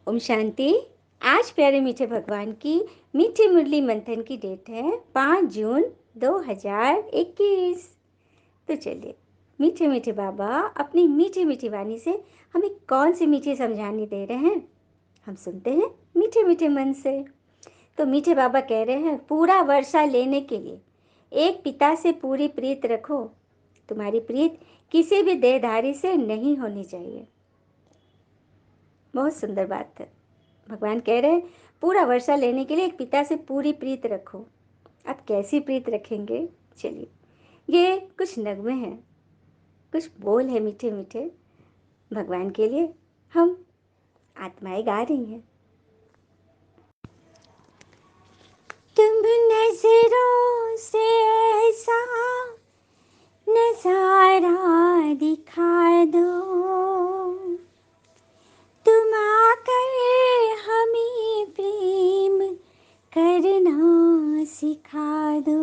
ओम शांति। आज प्यारे मीठे भगवान की मीठी मुरली मंथन की डेट है 5 जून 2021। तो चलिए, मीठे मीठे बाबा अपनी मीठी मीठी वाणी से हमें कौन सी मीठी समझानी दे रहे हैं, हम सुनते हैं मीठे मीठे मन से। तो मीठे बाबा कह रहे हैं, पूरा वर्षा लेने के लिए एक पिता से पूरी प्रीत रखो। तुम्हारी प्रीत किसी भी देहधारी से नहीं होनी चाहिए। बहुत सुंदर बात है। भगवान कह रहे हैं, पूरा वर्षा लेने के लिए एक पिता से पूरी प्रीत रखो। अब कैसी प्रीत रखेंगे? चलिए, ये कुछ नगमे हैं, कुछ बोल है मीठे मीठे भगवान के लिए, हम आत्माएं गा रही हैं। तुम नजरों से ऐसा नजारा दिखा दो, तुम आकर हमें प्रेम करना सिखा दो।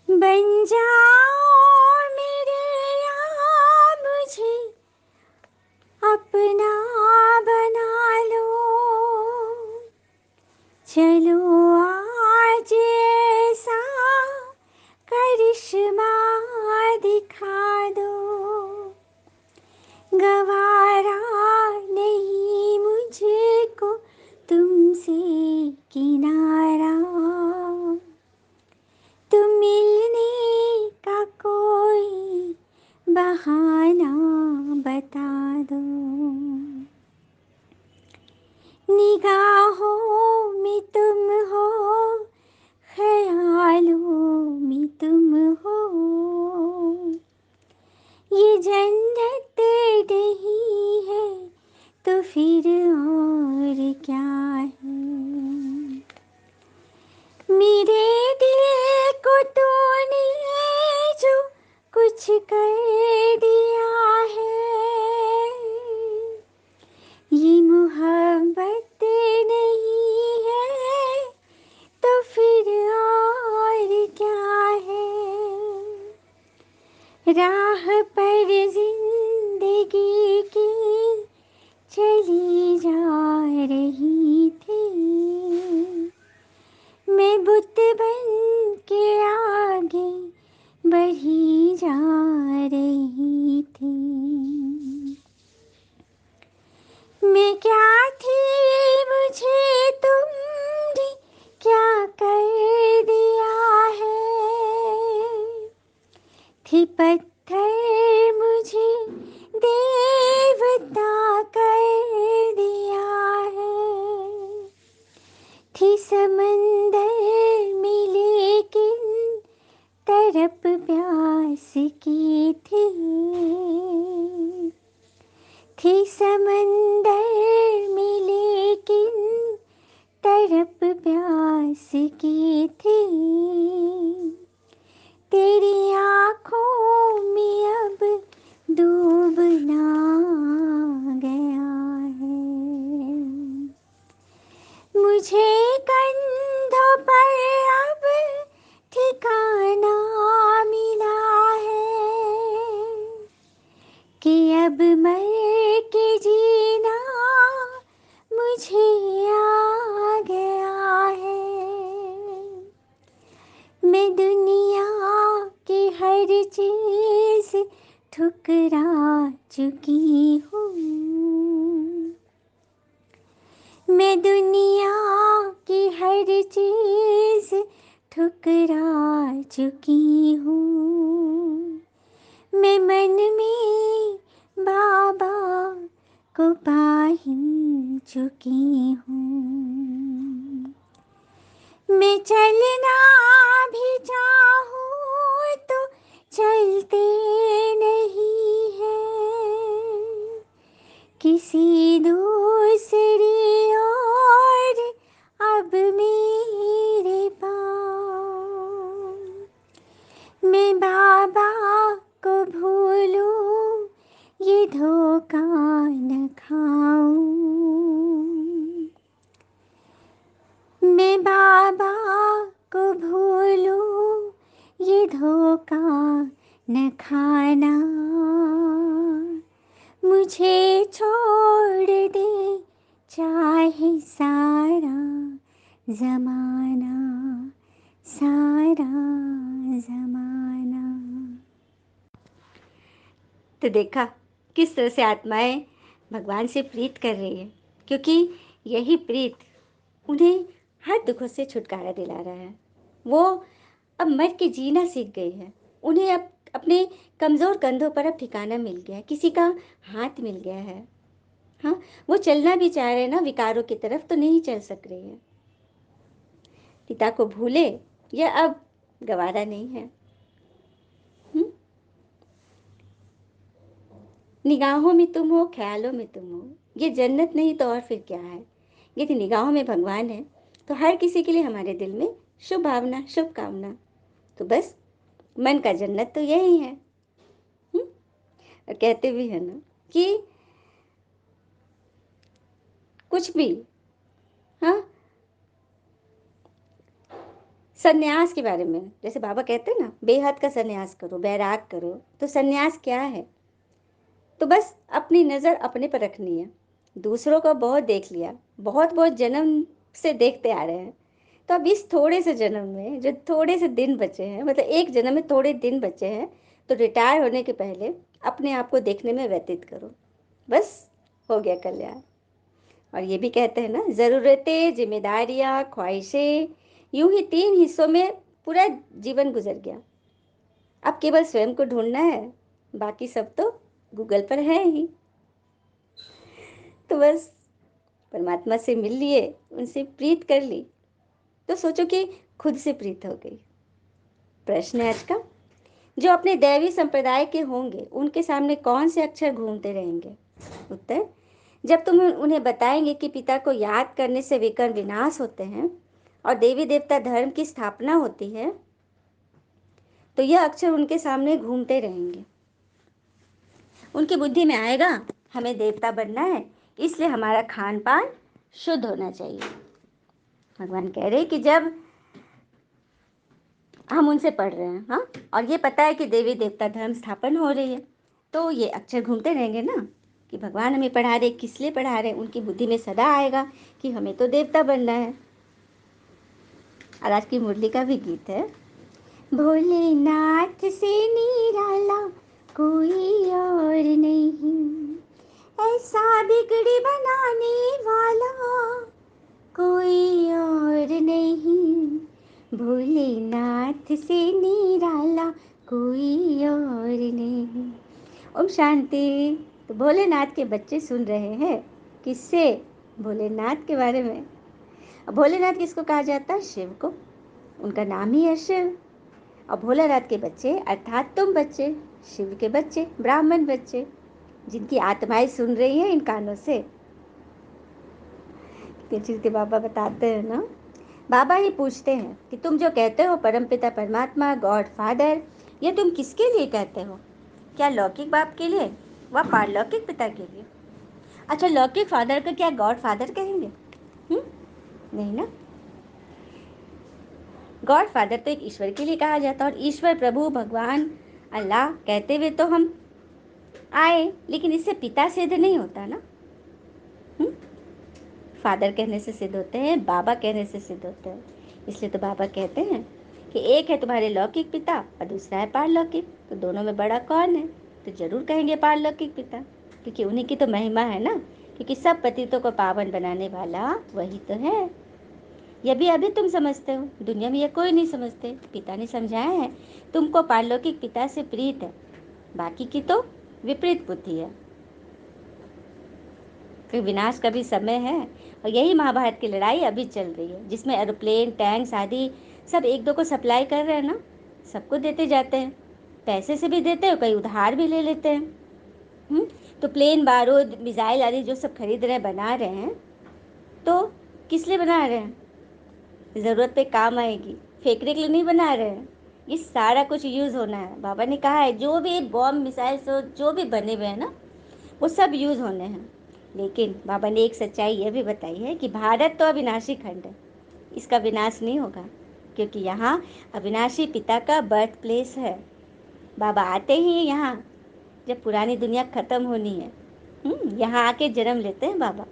बन जाओ मेरे या मुझे अपना बना लो। चलो आज ऐसा करिश्मा दिखा दो। गवारा नहीं मुझको तुमसे किनारा, तुम मिलने का कोई बहाना बता दो। निगाहों में तुम हो, ख्यालों में तुम हो, ये जन्नत नहीं है तो फिर और क्या है। मेरे दिल को तूने जो कुछ कर दिया है, ये मोहब्बत नहीं है तो फिर और क्या है। राह पर जिंदगी की चली जा रही थी, मैं बुत बन के आगे बढ़ी जा रही थी। मैं क्या थी मुझे तुमने क्या कर दिया है, थी पत्थर मुझे देवता कर दिया है, थी समंदर में लेकिन तड़प प्यास की थी समंदर में लेकिन तड़प प्यास की थी। तेरी आँखों में अब डूबना गया है, मुझे कंधों पर अब ठिकाना मिला है, कि अब मर के जीना मुझे आ गया है। मैं दुनिया की हर चीज ठुकरा चुकी हूँ, मैं दुनिया की हर चीज ठुकरा चुकी हूँ। मैं मन में बाबा को पा ही चुकी हूँ। मैं चलना भी चाहूँ तो चलते नहीं है, किसी दूसरी ओर अब मेरे पाँव। मैं बाबा को भूलूं ये धोखा न खाऊं, मैं बाबा को भूलूं ये धोखा न खाना। मुझे छोड़ दे, चाहे सारा जमाना, सारा जमाना। तो देखा किस तरह से आत्माएं भगवान से प्रीत कर रही है, क्योंकि यही प्रीत उन्हें हर दुखों से छुटकारा दिला रहा है। वो अब मर के जीना सीख गई है। उन्हें अब अपने कमज़ोर कंधों पर अब ठिकाना मिल गया है, किसी का हाथ मिल गया है। हाँ, वो चलना भी चाह रहे हैं ना विकारों की तरफ, तो नहीं चल सक रही है। पिता को भूले यह अब गवारा नहीं है। निगाहों में तुम हो, ख्यालों में तुम हो, ये जन्नत नहीं तो और फिर क्या है। यदि निगाहों में भगवान है तो हर किसी के लिए हमारे दिल में शुभ भावना, शुभकामना। तो बस मन का जन्नत तो यही है। और कहते भी है ना कि कुछ भी, हाँ, सन्यास के बारे में जैसे बाबा कहते हैं ना, बेहद का सन्यास करो, बैराग करो। तो सन्यास क्या है? तो बस अपनी नज़र अपने पर रखनी है। दूसरों को बहुत देख लिया, बहुत बहुत जन्म से देखते आ रहे हैं। तो अब इस थोड़े से जन्म में जो थोड़े से दिन बचे हैं, मतलब एक जन्म में थोड़े दिन बचे हैं, तो रिटायर होने के पहले अपने आप को देखने में व्यतीत करो। बस हो गया कल्याण। और ये भी कहते हैं ना, ज़रूरतें, जिम्मेदारियाँ, ख्वाहिशें, यूं ही 3 हिस्सों में पूरा जीवन गुजर गया। अब केवल स्वयं को ढूंढना है, बाकी सब तो गूगल पर है ही। तो बस परमात्मा से मिल लिए, उनसे प्रीत कर ली, तो सोचो कि खुद से प्रीत हो गई। प्रश्न है आज का, जो अपने दैवी संप्रदाय के होंगे उनके सामने कौन से अक्षर घूमते रहेंगे? उत्तर, जब तुम उन्हें बताएंगे कि पिता को याद करने से विकर्ण विनाश होते हैं और देवी देवता धर्म की स्थापना होती है, तो यह अक्षर उनके सामने घूमते रहेंगे। उनकी बुद्धि में आएगा हमें देवता बनना है, इसलिए हमारा खान पान शुद्ध होना चाहिए। भगवान कह रहे कि जब हम उनसे पढ़ रहे हैं, हाँ, और ये पता है कि देवी देवता धर्म स्थापन हो रही है, तो ये अक्षर घूमते रहेंगे ना कि भगवान हमें पढ़ा रहे, किस लिए पढ़ा रहे। उनकी बुद्धि में सदा आएगा कि हमें तो देवता बनना है। और आज की मुरली का भी गीत है, भोलेनाथ से निराला कोई और नहीं, ऐसा बिगड़ी बनाने वाला कोई और नहीं, भोलेनाथ से निराला कोई और नहीं। ओम शांति। तो भोलेनाथ के बच्चे सुन रहे हैं किससे? भोलेनाथ के बारे में। भोलेनाथ किसको कहा जाता है? शिव को। उनका नाम ही है शिव। और भोलेनाथ के बच्चे अर्थात तुम बच्चे, शिव के बच्चे, ब्राह्मण बच्चे, जिनकी आत्माएं सुन रही हैं इन कानों से। चिरते बाबा बताते हैं ना, बाबा ही पूछते हैं कि तुम जो कहते हो परमपिता परमात्मा, गॉड फादर, ये तुम किसके लिए कहते हो? क्या लौकिक बाप के लिए व पारलौकिक पिता के लिए? अच्छा, लौकिक फादर का क्या गॉड फादर कहेंगे? नहीं ना। गॉड फादर तो एक ईश्वर के लिए कहा जाता है, और ईश्वर, प्रभु, भगवान, अल्लाह कहते हुए तो हम आए, लेकिन इससे पिता सिद्ध नहीं होता ना। फादर कहने से सिद्ध होते हैं, बाबा कहने से सिद्ध होते हैं। इसलिए तो बाबा कहते हैं कि एक है तुम्हारे लौकिक पिता और दूसरा है पारलौकिक, तो दोनों में बड़ा कौन है? तो जरूर कहेंगे पारलौकिक पिता, क्योंकि उन्हीं की तो महिमा है ना, क्योंकि सब पतितों को पावन बनाने वाला वही तो है। यह भी अभी तुम समझते हो, दुनिया में यह कोई नहीं समझते। पिता ने समझाया है, तुमको पारलौकिक पिता से प्रीत है, बाकी की तो विपरीत बुद्धि है। फिर विनाश का भी समय है, और यही महाभारत की लड़ाई अभी चल रही है, जिसमें एरोप्लेन, टैंक्स आदि सब एक दो को सप्लाई कर रहे हैं ना, सबको देते जाते हैं, पैसे से भी देते हैं, कई उधार भी ले लेते हैं। तो प्लेन, बारूद, मिसाइल आदि जो सब खरीद रहे हैं, बना रहे हैं, तो किस लिए बना रहे हैं? ज़रूरत पे काम आएगी, फेंकने के लिए नहीं बना रहे हैं। ये सारा कुछ यूज़ होना है। बाबा ने कहा है जो भी बॉम्ब, मिसाइल से जो भी बने हुए हैं ना, वो सब यूज़ होने हैं। लेकिन बाबा ने एक सच्चाई यह भी बताई है कि भारत तो अविनाशी खंड है, इसका विनाश नहीं होगा, क्योंकि यहाँ अविनाशी पिता का बर्थ प्लेस है। बाबा आते ही यहाँ जब पुरानी दुनिया ख़त्म होनी है, यहाँ आके जन्म लेते हैं बाबा।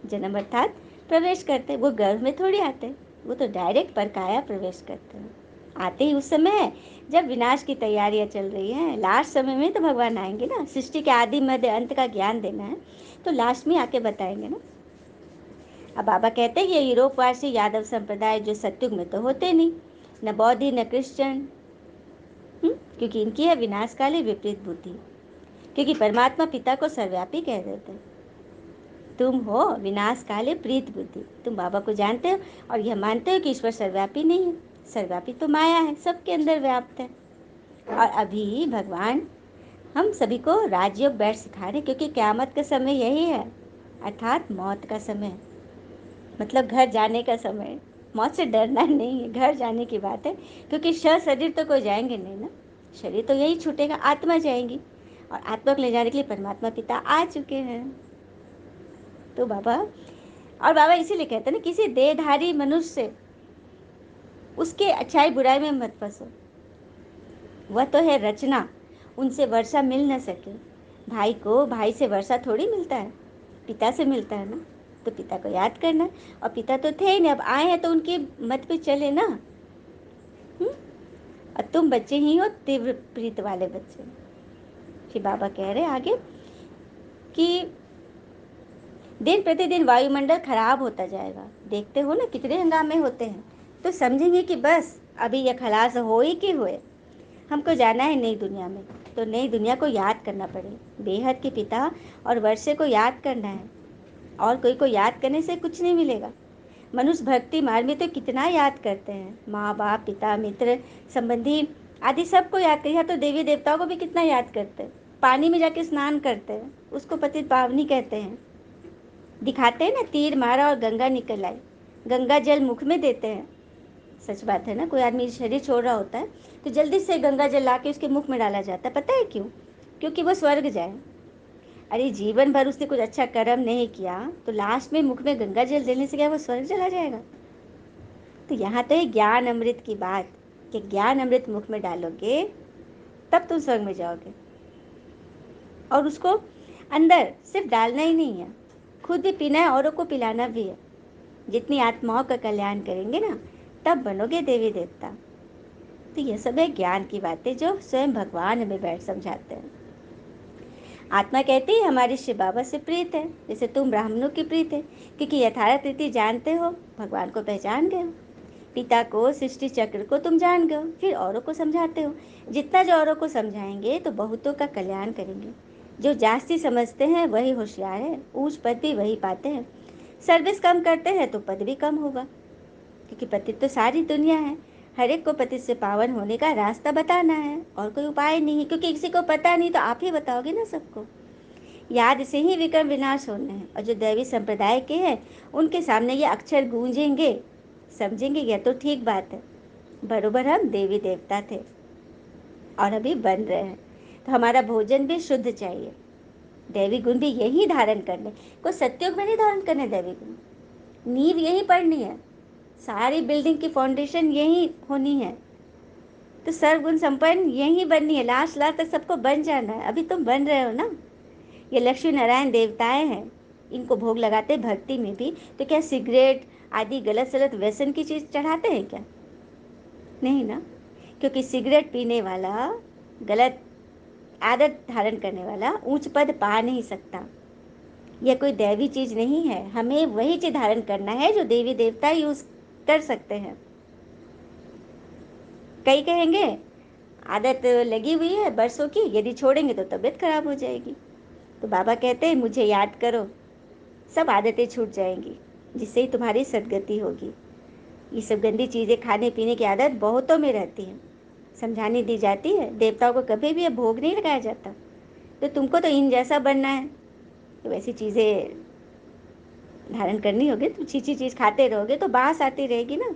जन्म अर्थात प्रवेश करते हैं। वो गर्भ में थोड़ी आते हैं, वो तो डायरेक्ट परकाया प्रवेश करते हैं। आते ही उस समय है जब विनाश की तैयारियां चल रही हैं। लास्ट समय में तो भगवान आएंगे ना, सृष्टि के आदि मध्य अंत का ज्ञान देना है, तो लास्ट में आके बताएंगे ना। अब बाबा कहते हैं ये यूरोपवासी यादव संप्रदाय जो सत्युग में तो होते नहीं, न बौद्ध न क्रिश्चियन, क्योंकि इनकी है विनाशकाली विपरीत बुद्धि। क्योंकि परमात्मा पिता को सर्वव्यापी कह देते हैं। तुम हो विनाशकाले प्रीत बुद्धि। तुम बाबा को जानते हो और यह मानते हो कि ईश्वर सर्वव्यापी नहीं है। सर्वव्यापी तो माया है, सबके अंदर व्याप्त है। और अभी भगवान हम सभी को राजयोग बैठ सिखा रहे, क्योंकि क़यामत का समय यही है, अर्थात मौत का समय, मतलब घर जाने का समय। मौत से डरना नहीं है, घर जाने की बात है। क्योंकि शरीर तो कोई जाएंगे नहीं ना, शरीर तो यही छूटेगा, आत्मा जाएंगी। और आत्मा को ले जाने के लिए परमात्मा पिता आ चुके हैं। तो बाबा, और बाबा इसीलिए कहते हैं ना, किसी देहधारी मनुष्य से उसके अच्छाई बुराई में मत फंसो। वह तो है रचना, उनसे वर्षा मिल न सके। भाई को भाई से वर्षा थोड़ी मिलता है, पिता से मिलता है ना। तो पिता को याद करना, और पिता तो थे ही नहीं, अब आए हैं तो उनके मत पे चले ना। और तुम बच्चे ही हो, तीव्र प्रीत वाले बच्चे। फिर बाबा कह रहे आगे कि दिन प्रतिदिन वायुमंडल खराब होता जाएगा। देखते हो ना कितने हंगामे होते हैं, तो समझेंगे कि बस अभी यह खलास हो ही कि हुए। हमको जाना है नई दुनिया में, तो नई दुनिया को याद करना पड़े, बेहद के पिता और वर्षे को याद करना है। और कोई को याद करने से कुछ नहीं मिलेगा। मनुष्य भक्ति मार्ग में तो कितना याद करते हैं, माँ बाप पिता मित्र संबंधी आदि सबको याद करते हैं। तो देवी देवताओं को भी कितना याद करते हैं। पानी में जाके स्नान करते हैं, उसको पतित पावनी कहते हैं। दिखाते हैं ना, तीर मारा और गंगा निकल आई, गंगा जल मुख में देते हैं। सच बात है ना, कोई आदमी शरीर छोड़ रहा होता है तो जल्दी से गंगा जल ला के उसके मुख में डाला जाता है। पता है क्यों? क्योंकि वो स्वर्ग जाए। अरे जीवन भर उसने कुछ अच्छा कर्म नहीं किया, तो लास्ट में मुख में गंगा जल देने से क्या वो स्वर्ग चला जाएगा? तो यहाँ तो है ज्ञान अमृत की बात, कि ज्ञान अमृत मुख में डालोगे तब तुम स्वर्ग में जाओगे। और उसको अंदर सिर्फ डालना ही नहीं है, खुद भी पीना है, औरों को पिलाना भी है। जितनी आत्माओं का कल्याण करेंगे ना, तब बनोगे देवी देवता। तो ये सब है ज्ञान की बातें जो स्वयं भगवान हमें बैठ समझाते हैं। आत्मा कहती है हमारी शिव बाबा से प्रीत है, जैसे तुम ब्राह्मणों की प्रीत है, क्योंकि यथार्थ रीति जानते हो, भगवान को पहचान गए हो, पिता को सृष्टि चक्र को तुम जान गए हो, फिर औरों को समझाते हो। जितना जो औरों को समझाएंगे तो बहुतों का कल्याण करेंगे। जो जास्ती समझते हैं वही होशियार है, ऊंच पद भी वही पाते हैं। सर्विस कम करते हैं तो पद भी कम होगा, क्योंकि पतित तो सारी दुनिया है। हर एक को पतित से पावन होने का रास्ता बताना है, और कोई उपाय नहीं है, क्योंकि किसी को पता नहीं तो आप ही बताओगे ना सबको। याद से ही विक्रम विनाश होने हैं, और जो दैवी संप्रदाय के हैं उनके सामने ये अक्षर गूंजेंगे, समझेंगे यह तो ठीक बात है, बरोबर हम देवी देवता थे और अभी बन रहे हैं। तो हमारा भोजन भी शुद्ध चाहिए, दैवी गुण भी यही धारण करने, कोई सत्युग में नहीं धारण करने दैवी गुण। नींव यही पड़नी है, सारी बिल्डिंग की फाउंडेशन यही होनी है। तो सर्वगुण संपन्न यही बननी है, लास्ट लास्ट तक सबको बन जाना है। अभी तुम बन रहे हो ना। ये लक्ष्मी नारायण देवताएं हैं, इनको भोग लगाते भक्ति में भी। तो क्या सिगरेट आदि गलत सलत व्यसन की चीज़ चढ़ाते हैं क्या? नहीं ना, क्योंकि सिगरेट पीने वाला, गलत आदत धारण करने वाला ऊंच पद पा नहीं सकता। यह कोई दैवी चीज़ नहीं है, हमें वही चीज़ धारण करना है जो देवी देवता यूज़ कर सकते हैं। कई कहेंगे आदत लगी हुई है बरसों की, यदि छोड़ेंगे तो तबीयत खराब हो जाएगी। तो बाबा कहते हैं मुझे याद करो, सब आदतें छूट जाएंगी, जिससे ही तुम्हारी सदगति होगी। ये सब गंदी चीज़ें खाने पीने की आदत बहुतों में रहती है, समझाने दी जाती है। देवताओं को कभी भी ये भोग नहीं लगाया जाता। तो तुमको तो इन जैसा बनना है, तो वैसी चीज़ें धारण करनी होगी। तुम छीछी चीज़ खाते रहोगे तो बांस आती रहेगी ना।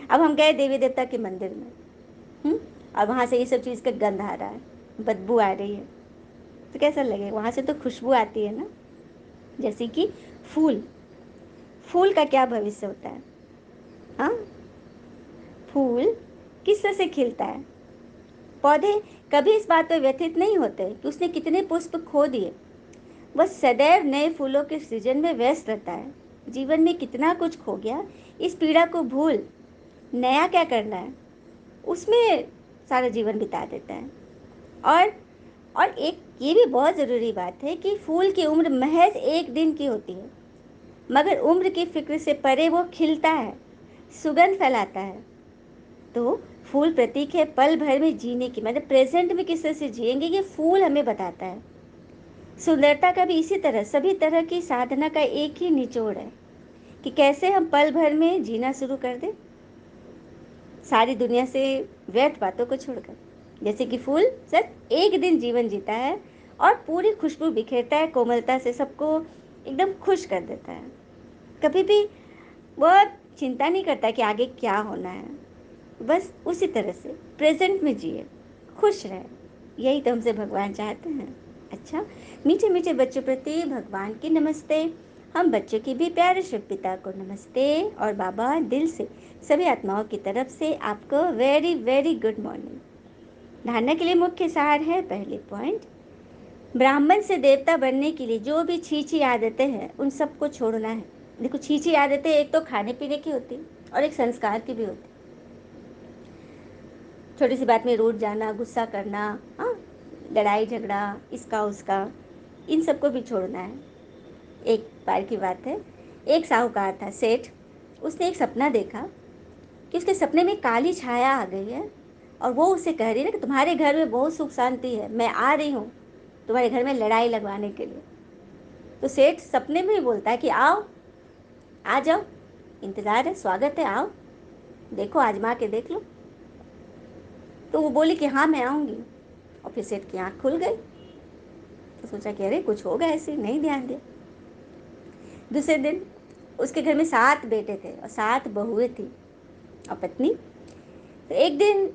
अब हम गए देवी देवता के मंदिर में, और वहाँ से ये सब चीज़ का गंध आ रहा है, बदबू आ रही है, तो कैसा लगेगा? वहाँ से तो खुशबू आती है ना। जैसे कि फूल, फूल का क्या भविष्य होता है? हाँ, फूल किस तरह से खिलता है? पौधे कभी इस बात पर व्यथित नहीं होते कि उसने कितने पुष्प खो दिए, वह सदैव नए फूलों के सृजन में व्यस्त रहता है। जीवन में कितना कुछ खो गया, इस पीड़ा को भूल नया क्या करना है, उसमें सारा जीवन बिता देता है। और एक ये भी बहुत ज़रूरी बात है कि फूल की उम्र महज 1 दिन की होती है, मगर उम्र की फिक्र से परे वो खिलता है, सुगंध फैलाता है। तो फूल प्रतीक है पल भर में जीने की, मतलब प्रेजेंट में किस तरह से जिएंगे ये फूल हमें बताता है। सुंदरता का भी इसी तरह सभी तरह की साधना का एक ही निचोड़ है कि कैसे हम पल भर में जीना शुरू कर दें, सारी दुनिया से व्यर्थ बातों को छोड़कर। जैसे कि फूल सिर्फ 1 दिन जीवन जीता है और पूरी खुशबू बिखेरता है, कोमलता से सबको एकदम खुश कर देता है। कभी भी वह चिंता नहीं करता कि आगे क्या होना है, बस उसी तरह से प्रेजेंट में जिए, खुश रहे। यही तो हमसे भगवान चाहते हैं। अच्छा, मीठे मीठे बच्चों प्रति भगवान की नमस्ते। हम बच्चों की भी प्यारे शिव पिता को नमस्ते, और बाबा दिल से सभी आत्माओं की तरफ से आपको वेरी वेरी गुड मॉर्निंग। धारणा के लिए मुख्य सार है, पहले पॉइंट, ब्राह्मण से देवता बनने के लिए जो भी छीछी आदतें हैं उन सबको छोड़ना है। देखो, छीछी आदतें एक तो खाने पीने की होती और एक संस्कार की भी होती। छोटी सी बात में रूठ जाना, गुस्सा करना, हाँ, लड़ाई झगड़ा, इसका उसका, इन सबको भी छोड़ना है। एक बार की बात है, एक साहूकार था सेठ। उसने एक सपना देखा कि उसके सपने में काली छाया आ गई है और वो उसे कह रही है कि तुम्हारे घर में बहुत सुख शांति है, मैं आ रही हूँ तुम्हारे घर में लड़ाई लगवाने के लिए। तो सेठ सपने में ही बोलता है कि आओ, आ जाओ, इंतज़ार है, स्वागत है, आओ, देखो, आजमा के देख लो। तो वो बोली कि हाँ मैं आऊँगी। और फिर सेठ की आँख खुल गई। तो सोचा कि अरे कुछ होगा, ऐसे नहीं ध्यान दिया। दूसरे दिन उसके घर में 7 बेटे थे और 7 बहुएं थी और पत्नी। तो एक दिन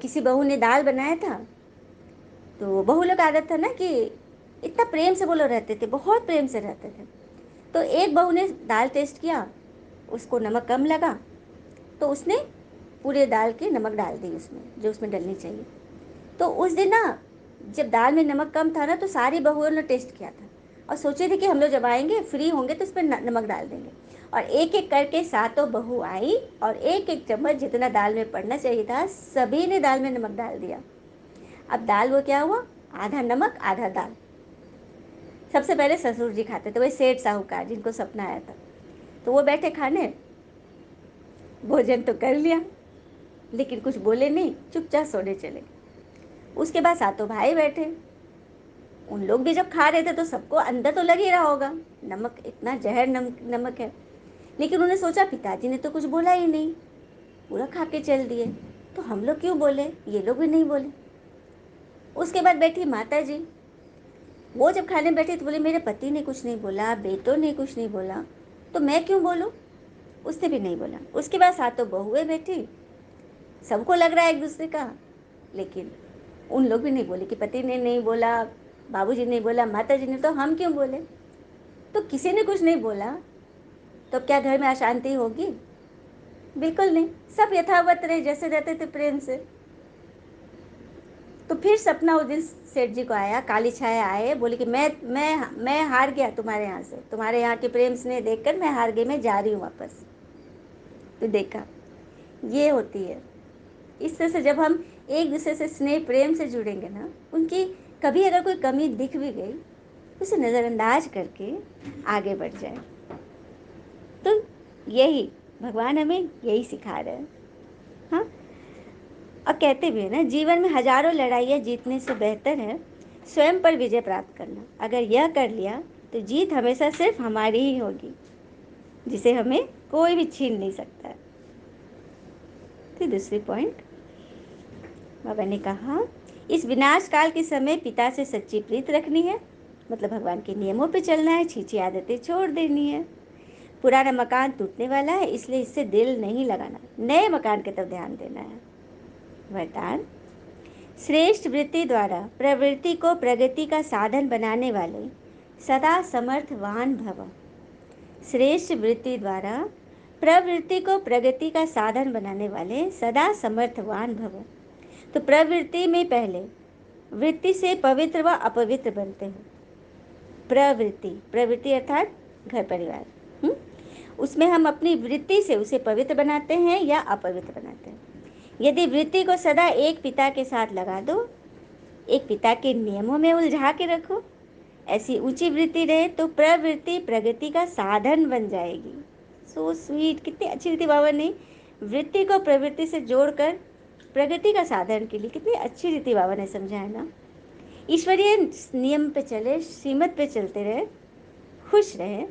किसी बहू ने दाल बनाया था। तो बहू लोग का आदत था ना कि इतना प्रेम से वो लोग रहते थे, बहुत प्रेम से रहते थे। तो एक बहू ने दाल टेस्ट किया, उसको नमक कम लगा, तो उसने पूरे दाल के नमक डाल दी उसमें, जो उसमें डलनी चाहिए। तो उस दिन ना, जब दाल में नमक कम था ना, तो सारी बहुओं ने टेस्ट किया था और सोचे थे कि हम लोग जब आएंगे फ्री होंगे तो इस पर नमक डाल देंगे। और एक एक करके 7 बहू आई और एक एक चम्मच जितना दाल में पड़ना चाहिए था सभी ने दाल में नमक डाल दिया। अब दाल वो क्या हुआ, आधा नमक आधा दाल। सबसे पहले ससुर जी खाते थे, वही सेठ साहूकार जिनको सपना आया था। तो वो बैठे खाने, भोजन तो कर लिया लेकिन कुछ बोले नहीं, चुपचाप सोने चले। उसके बाद 7 भाई बैठे, उन लोग भी जब खा रहे थे तो सबको अंदर तो लग ही रहा होगा, नमक इतना जहर नमक है। लेकिन उन्होंने सोचा पिताजी ने तो कुछ बोला ही नहीं, पूरा खा के चल दिए, तो हम लोग क्यों बोले, ये लोग भी नहीं बोले। उसके बाद बैठी माता जी, वो जब खाने बैठी तो बोले मेरे पति ने कुछ नहीं बोला, बेटों ने कुछ नहीं बोला, तो मैं क्यों बोलूँ। उसने भी नहीं बोला। उसके बाद 7 बहुएं बैठी, सबको लग रहा है एक दूसरे का, लेकिन उन लोग भी नहीं बोले कि पति ने नहीं बोला, बाबूजी ने बोला, माता जी ने, तो हम क्यों बोले। तो किसी ने कुछ नहीं बोला, तो क्या घर में अशांति होगी, बिल्कुल नहीं, सब यथावत रहे जैसे रहते थे प्रेम से। तो फिर सपना उस दिन सेठ जी को आया, काली छाया आए, बोले कि मैं हार गया तुम्हारे यहाँ से, तुम्हारे यहाँ के प्रेम स्नेह देखकर मैं हार गई, मैं जा रही हूँ वापस। तो देखा, ये होती है। इस तरह से जब हम एक दूसरे से स्नेह प्रेम से जुड़ेंगे ना, उनकी कभी अगर कोई कमी दिख भी गई उसे नज़रअंदाज करके आगे बढ़ जाए। तो यही भगवान हमें यही सिखा रहे हैं। हाँ, और कहते भी है ना, जीवन में हजारों लड़ाइयाँ जीतने से बेहतर है स्वयं पर विजय प्राप्त करना। अगर यह कर लिया तो जीत हमेशा सिर्फ हमारी ही होगी, जिसे हमें कोई भी छीन नहीं सकता। तो दूसरी पॉइंट, बाबा ने कहा इस विनाश काल के समय पिता से सच्ची प्रीत रखनी है, मतलब भगवान के नियमों पे चलना है, छीछी आदतें छोड़ देनी है। पुराना मकान टूटने वाला है, इसलिए इससे दिल नहीं लगाना, नए मकान की तरफ ध्यान देना है। वरदान, श्रेष्ठ वृत्ति द्वारा प्रवृत्ति को प्रगति का साधन बनाने वाले सदा समर्थवान भव। श्रेष्ठ वृत्ति द्वारा प्रवृत्ति को प्रगति का साधन बनाने वाले सदा समर्थवान भव। तो प्रवृत्ति में पहले वृत्ति से पवित्र व अपवित्र बनते हैं। प्रवृत्ति, प्रवृत्ति अर्थात घर परिवार। उसमें हम अपनी वृत्ति से उसे पवित्र बनाते हैं या अपवित्र बनाते हैं। यदि वृत्ति को सदा एक पिता के साथ लगा दो, एक पिता के नियमों में उलझा के रखो, ऐसी ऊंची वृत्ति रहे तो प्रवृत्ति प्रगति का साधन बन जाएगी। सो स्वीट, कितनी अच्छी रीति बाबा ने वृत्ति को प्रवृत्ति से जोड़कर प्रगति का साधन के लिए कितनी अच्छी रीति बाबा ने समझाया ना। ईश्वरीय नियम पे चले, श्रीमत पे चलते रहे, खुश रहे।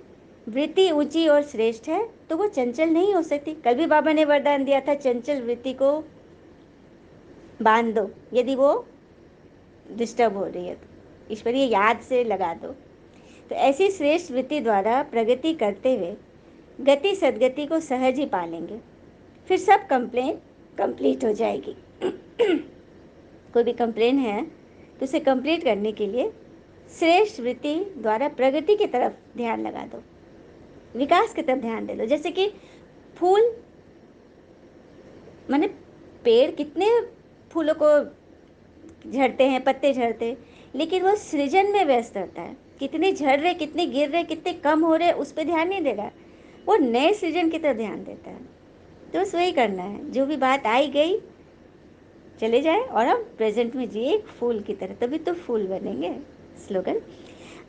वृत्ति ऊंची और श्रेष्ठ है तो वो चंचल नहीं हो सकती। कल भी बाबा ने वरदान दिया था, चंचल वृत्ति को बांध दो, यदि वो डिस्टर्ब हो रही है तो ईश्वरीय याद से लगा दो। तो ऐसी श्रेष्ठ वृत्ति द्वारा प्रगति करते हुए गति सदगति को सहज ही पालेंगे। फिर सब कंप्लेन कंप्लीट हो जाएगी। कोई भी कंप्लेन है तो उसे कंप्लीट करने के लिए श्रेष्ठ वृत्ति द्वारा प्रगति की तरफ ध्यान लगा दो, विकास की तरफ ध्यान दे दो। जैसे कि फूल, माने पेड़ कितने फूलों को झड़ते हैं, पत्ते झड़ते, लेकिन वो सृजन में व्यस्त रहता है। कितने झड़ रहे, कितने गिर रहे, कितने कम हो रहे, उस पर ध्यान नहीं देगा, वो नए सृजन की तरफ ध्यान देता है। तो बस वही करना है, जो भी बात आई गई चले जाए और हम प्रेजेंट में जिए एक फूल की तरह, तभी तो फूल बनेंगे। स्लोगन,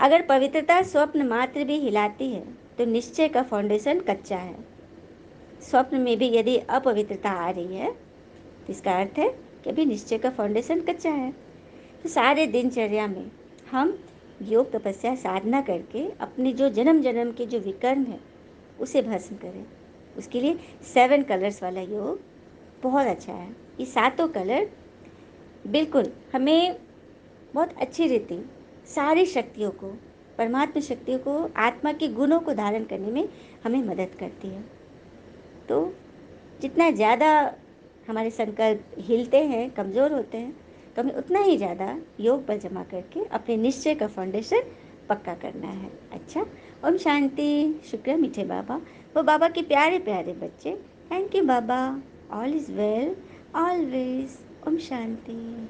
अगर पवित्रता स्वप्न मात्र भी हिलाती है तो निश्चय का फाउंडेशन कच्चा है। स्वप्न में भी यदि अपवित्रता आ रही है तो इसका अर्थ है कि अभी निश्चय का फाउंडेशन कच्चा है। तो सारे दिनचर्या में हम योग तपस्या साधना करके अपने जो जन्म जन्म के जो विकर्म है उसे भस्म करें। उसके लिए 7 कलर्स वाला योग बहुत अच्छा है। ये सातों कलर बिल्कुल हमें बहुत अच्छी रीति सारी शक्तियों को, परमात्मा शक्तियों को, आत्मा के गुणों को धारण करने में हमें मदद करती है। तो जितना ज़्यादा हमारे संकल्प हिलते हैं, कमज़ोर होते हैं, तो हमें उतना ही ज़्यादा योग बल जमा करके अपने निश्चय का फाउंडेशन पक्का करना है। अच्छा, ओम शांति। शुक्र मीठे बाबा, वो बाबा के प्यारे प्यारे बच्चे। थैंक यू बाबा। All is well always. ओम शांति।